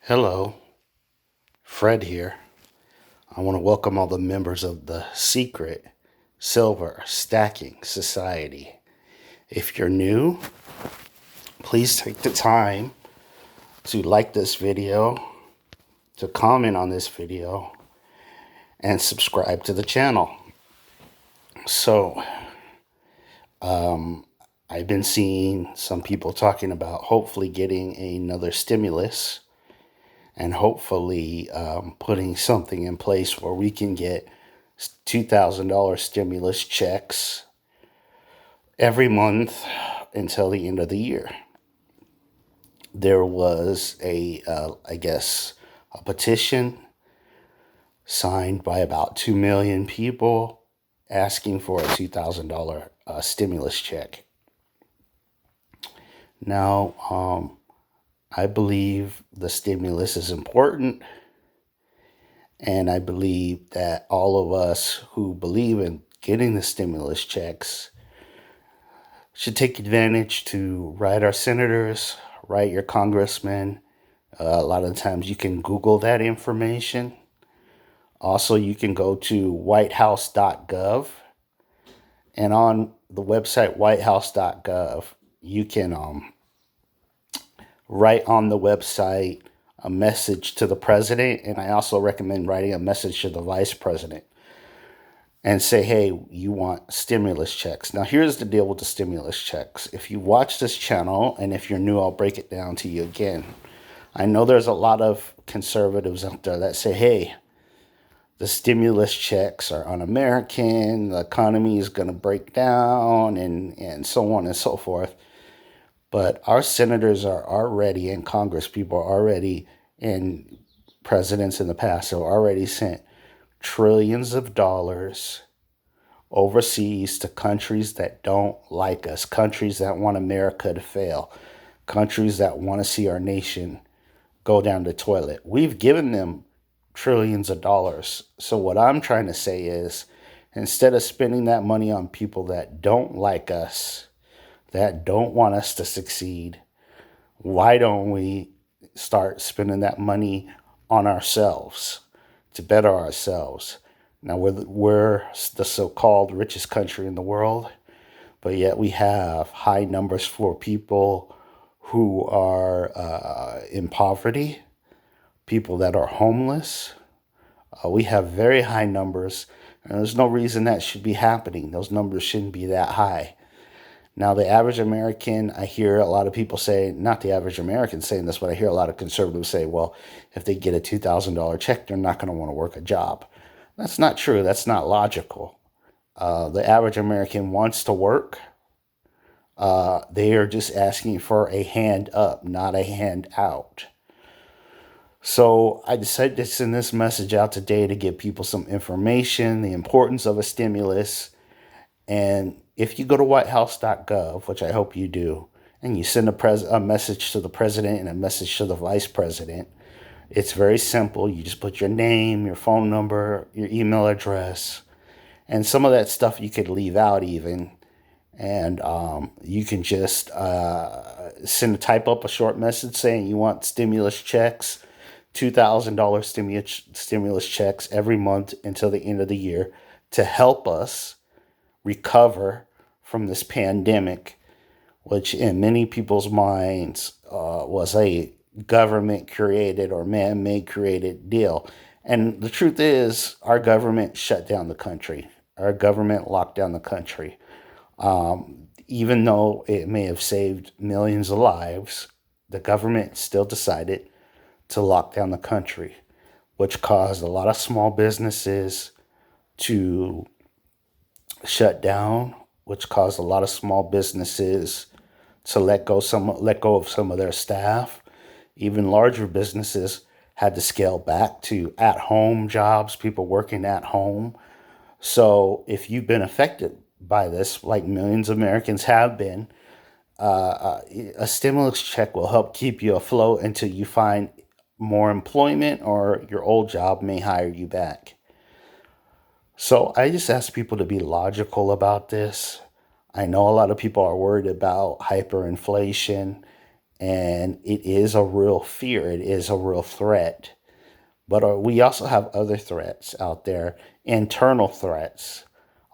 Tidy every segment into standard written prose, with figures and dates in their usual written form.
Hello, Fred here. I want to welcome all the members of the Secret Silver Stacking Society. If you're new, please take the time to like this video, to comment on this video, and subscribe to the channel. So, I've been seeing some people talking about hopefully getting another stimulus and hopefully putting something in place where we can get $2,000 stimulus checks every month until the end of the year. There was I guess, a petition signed by about 2 million people asking for a $2,000 stimulus check. Now, I believe the stimulus is important, and I believe that all of us who believe in getting the stimulus checks should take advantage to write our senators, write your congressmen. A lot of the times you can Google that information. Also, you can go to whitehouse.gov. And on the website whitehouse.gov, you can write on the website a message to the president. And I also recommend writing a message to the vice president and say, hey, you want stimulus checks. Now, here's the deal with the stimulus checks. If you watch this channel, and if you're new, I'll break it down to you again. I know there's a lot of conservatives out there that say, hey, the stimulus checks are un-American, the economy is going to break down, and so on and so forth. But our senators are already in Congress. People are already, and presidents in the past have already sent trillions of dollars overseas to countries that don't like us, countries that want America to fail, countries that want to see our nation go down the toilet. We've given them trillions of dollars. So what I'm trying to say is, instead of spending that money on people that don't like us, that don't want us to succeed, why don't we start spending that money on ourselves to better ourselves? Now, we're the so-called richest country in the world, but yet we have high numbers for people who are in poverty, people that are homeless. We have very high numbers, and there's no reason that should be happening. Those numbers shouldn't be that high. Now, the average American, I hear a lot of people say, not the average American saying this, but I hear a lot of conservatives say, well, if they get a $2,000 check, they're not going to want to work a job. That's not true. That's not logical. The average American wants to work. They are just asking for a hand up, not a hand out. So I decided to send this message out today to give people some information, the importance of a stimulus. And if you go to whitehouse.gov, which I hope you do, and you send a message to the president and a message to the vice president, it's very simple. You just put your name, your phone number, your email address, and some of that stuff you could leave out even. And you can just type up a short message saying you want stimulus checks, $2,000 stimulus checks every month until the end of the year to help us recover from this pandemic, which in many people's minds was a government created or man-made created deal. And the truth is, our government shut down the country. Our government locked down the country. Even though it may have saved millions of lives, the government still decided to lock down the country, which caused a lot of small businesses to shut down, which caused a lot of small businesses to let go of some of their staff. Even larger businesses had to scale back to at-home jobs, people working at home. So if you've been affected by this, like millions of Americans have been, a stimulus check will help keep you afloat until you find more employment or your old job may hire you back. So I just ask people to be logical about this. I know a lot of people are worried about hyperinflation, And it is a real fear. It is a real threat. But we also have other threats out there, internal threats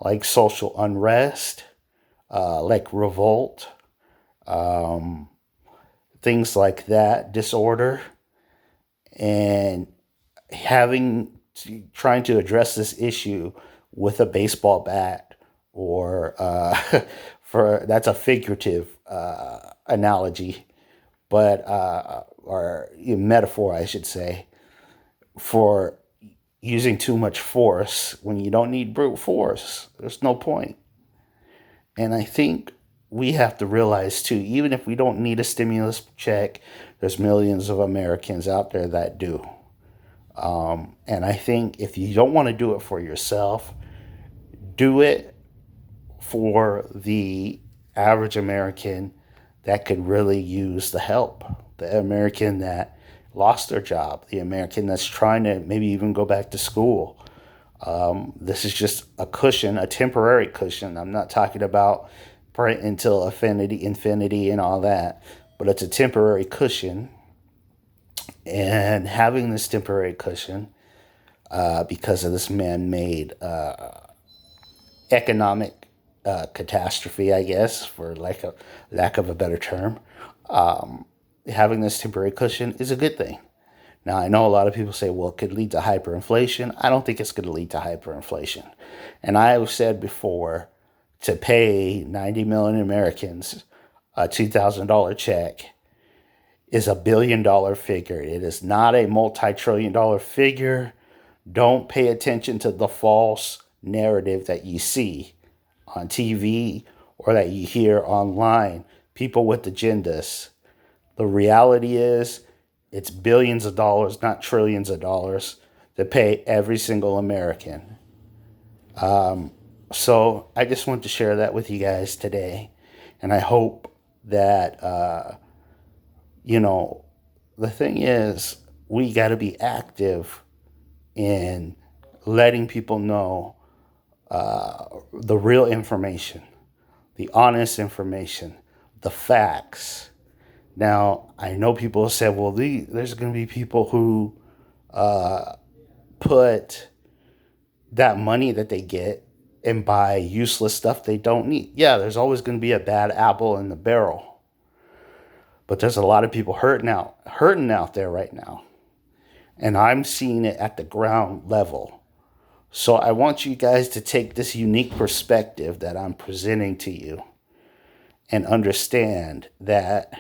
like social unrest, like revolt, um, things like that, disorder, and trying to address this issue with a baseball bat or for that's a figurative analogy, but or metaphor, I should say, for using too much force when you don't need brute force. There's no point. And I think we have to realize too, even if we don't need a stimulus check, there's millions of Americans out there that do. And I think if you don't want to do it for yourself, do it for the average American that could really use the help. The American that lost their job, the American that's trying to maybe even go back to school. This is just a cushion, a temporary cushion. I'm not talking about print until infinity and all that, but it's a temporary cushion. And having this temporary cushion, because of this man-made economic catastrophe, I guess, for lack of a better term, having this temporary cushion is a good thing. Now, I know a lot of people say, well, it could lead to hyperinflation. I don't think it's going to lead to hyperinflation. And I have said before, to pay 90 million Americans a $2,000 check is $1 billion figure. It is not a multi-trillion-dollar figure. Don't pay attention to the false narrative that you see on TV or that you hear online. People with agendas. The reality is it's billions of dollars, not trillions of dollars, to pay every single American. So I just want to share that with you guys today. And I hope that, the thing is, we got to be active in letting people know the real information, the honest information, the facts. Now, I know people said, well, there's going to be people who put that money that they get and buy useless stuff they don't need. Yeah, there's always going to be a bad apple in the barrel. But there's a lot of people hurting out there right now. And I'm seeing it at the ground level. So I want you guys to take this unique perspective that I'm presenting to you and understand that,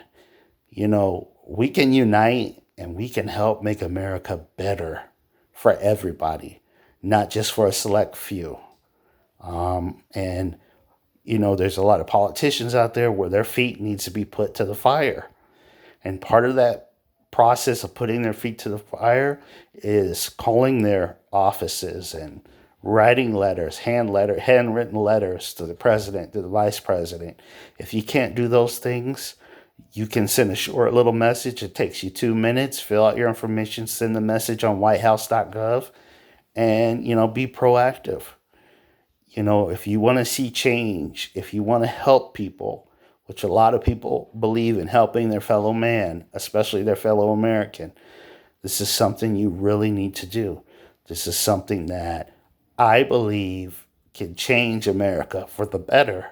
we can unite and we can help make America better for everybody, not just for a select few. And there's a lot of politicians out there where their feet needs to be put to the fire. And part of that process of putting their feet to the fire is calling their offices and writing letters, handwritten letters to the president, to the vice president. If you can't do those things, you can send a short little message. It takes you 2 minutes. Fill out your information, send the message on whitehouse.gov, and, be proactive. If you want to see change, if you want to help people, which a lot of people believe in helping their fellow man, especially their fellow American, this is something you really need to do. This is something that I believe can change America for the better.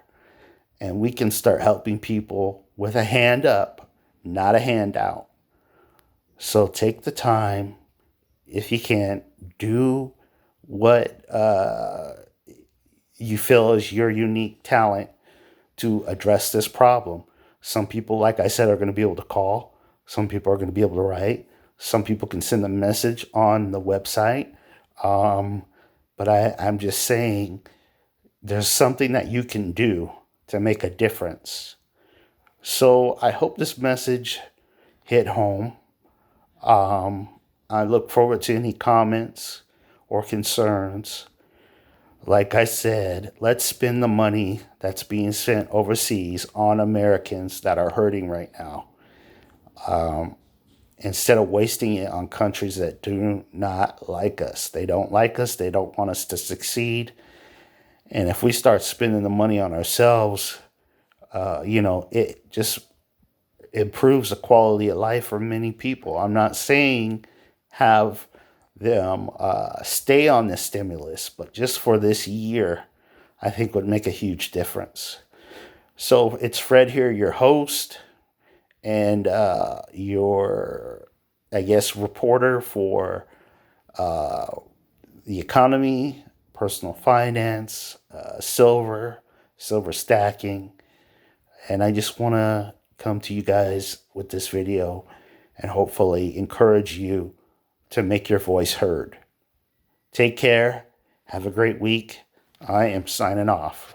And we can start helping people with a hand up, not a handout. So take the time, if you can, do what you feel is your unique talent to address this problem. Some people, like I said, are going to be able to call. Some people are going to be able to write. Some people can send a message on the website. But I'm just saying there's something that you can do to make a difference. So I hope this message hit home. I look forward to any comments or concerns. Like I said, let's spend the money that's being sent overseas on Americans that are hurting right now, instead of wasting it on countries that do not like us. They don't like us. They don't want us to succeed. And if we start spending the money on ourselves, it just improves the quality of life for many people. I'm not saying have them stay on the stimulus, but just for this year, I think would make a huge difference. So it's Fred here, your host, and your, I guess, reporter for the economy, personal finance, silver stacking. And I just want to come to you guys with this video and hopefully encourage you to make your voice heard. Take care. Have a great week. I am signing off.